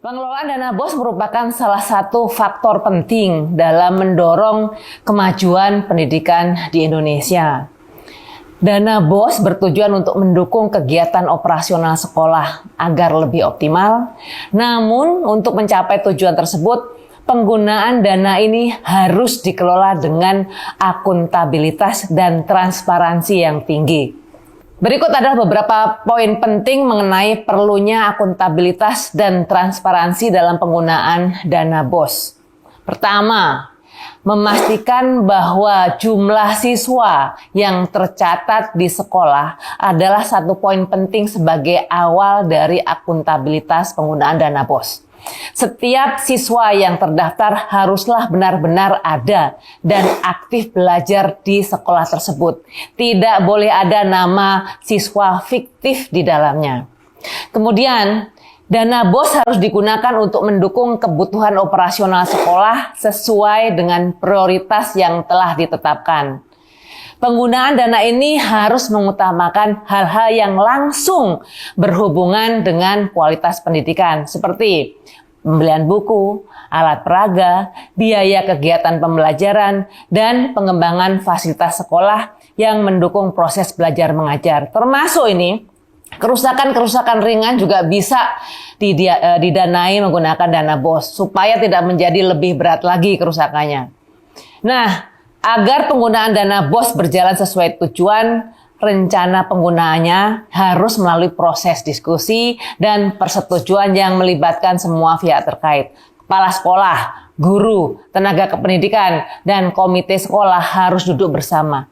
Pengelolaan dana BOS merupakan salah satu faktor penting dalam mendorong kemajuan pendidikan di Indonesia. Dana BOS bertujuan untuk mendukung kegiatan operasional sekolah agar lebih optimal. Namun, untuk mencapai tujuan tersebut, penggunaan dana ini harus dikelola dengan akuntabilitas dan transparansi yang tinggi. Berikut adalah beberapa poin penting mengenai perlunya akuntabilitas dan transparansi dalam penggunaan dana BOS. Pertama, memastikan bahwa jumlah siswa yang tercatat di sekolah adalah satu poin penting sebagai awal dari akuntabilitas penggunaan dana BOS. Setiap siswa yang terdaftar haruslah benar-benar ada dan aktif belajar di sekolah tersebut. Tidak boleh ada nama siswa fiktif di dalamnya. Kemudian, dana BOS harus digunakan untuk mendukung kebutuhan operasional sekolah sesuai dengan prioritas yang telah ditetapkan. Penggunaan dana ini harus mengutamakan hal-hal yang langsung berhubungan dengan kualitas pendidikan, seperti pembelian buku, alat peraga, biaya kegiatan pembelajaran, dan pengembangan fasilitas sekolah yang mendukung proses belajar mengajar. Termasuk ini, kerusakan-kerusakan ringan juga bisa didanai menggunakan dana BOS, supaya tidak menjadi lebih berat lagi kerusakannya. Nah, agar penggunaan dana BOS berjalan sesuai tujuan, rencana penggunaannya harus melalui proses diskusi dan persetujuan yang melibatkan semua pihak terkait. Kepala sekolah, guru, tenaga kependidikan, dan komite sekolah harus duduk bersama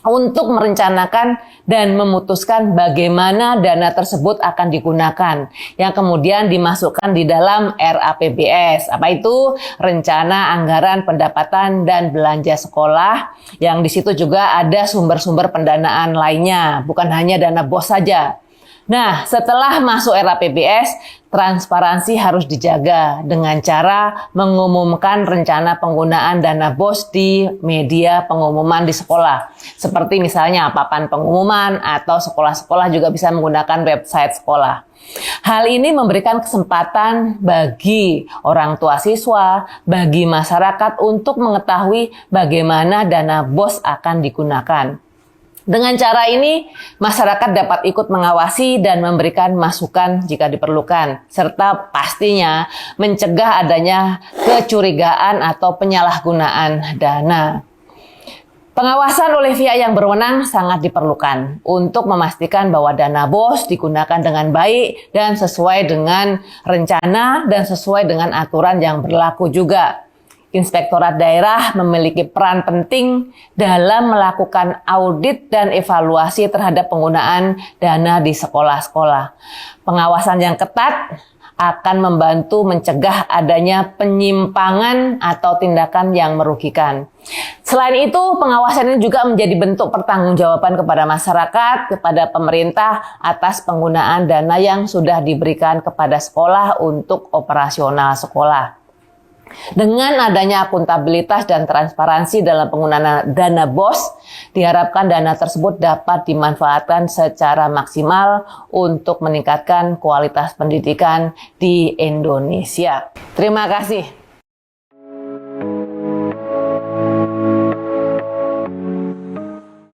untuk merencanakan dan memutuskan bagaimana dana tersebut akan digunakan, yang kemudian dimasukkan di dalam RAPBS. Apa itu? Rencana Anggaran Pendapatan dan Belanja Sekolah, yang di situ juga ada sumber-sumber pendanaan lainnya, bukan hanya dana BOS saja. Nah, setelah masuk RAPBS, transparansi harus dijaga dengan cara mengumumkan rencana penggunaan dana BOS di media pengumuman di sekolah. Seperti misalnya papan pengumuman, atau sekolah-sekolah juga bisa menggunakan website sekolah. Hal ini memberikan kesempatan bagi orang tua siswa, bagi masyarakat untuk mengetahui bagaimana dana BOS akan digunakan. Dengan cara ini, masyarakat dapat ikut mengawasi dan memberikan masukan jika diperlukan, serta pastinya mencegah adanya kecurigaan atau penyalahgunaan dana. Pengawasan oleh pihak yang berwenang sangat diperlukan untuk memastikan bahwa dana BOS digunakan dengan baik dan sesuai dengan rencana dan sesuai dengan aturan yang berlaku juga. Inspektorat daerah memiliki peran penting dalam melakukan audit dan evaluasi terhadap penggunaan dana di sekolah-sekolah. Pengawasan yang ketat akan membantu mencegah adanya penyimpangan atau tindakan yang merugikan. Selain itu, pengawasan ini juga menjadi bentuk pertanggungjawaban kepada masyarakat, kepada pemerintah atas penggunaan dana yang sudah diberikan kepada sekolah untuk operasional sekolah. Dengan adanya akuntabilitas dan transparansi dalam penggunaan dana BOS, diharapkan dana tersebut dapat dimanfaatkan secara maksimal untuk meningkatkan kualitas pendidikan di Indonesia. Terima kasih.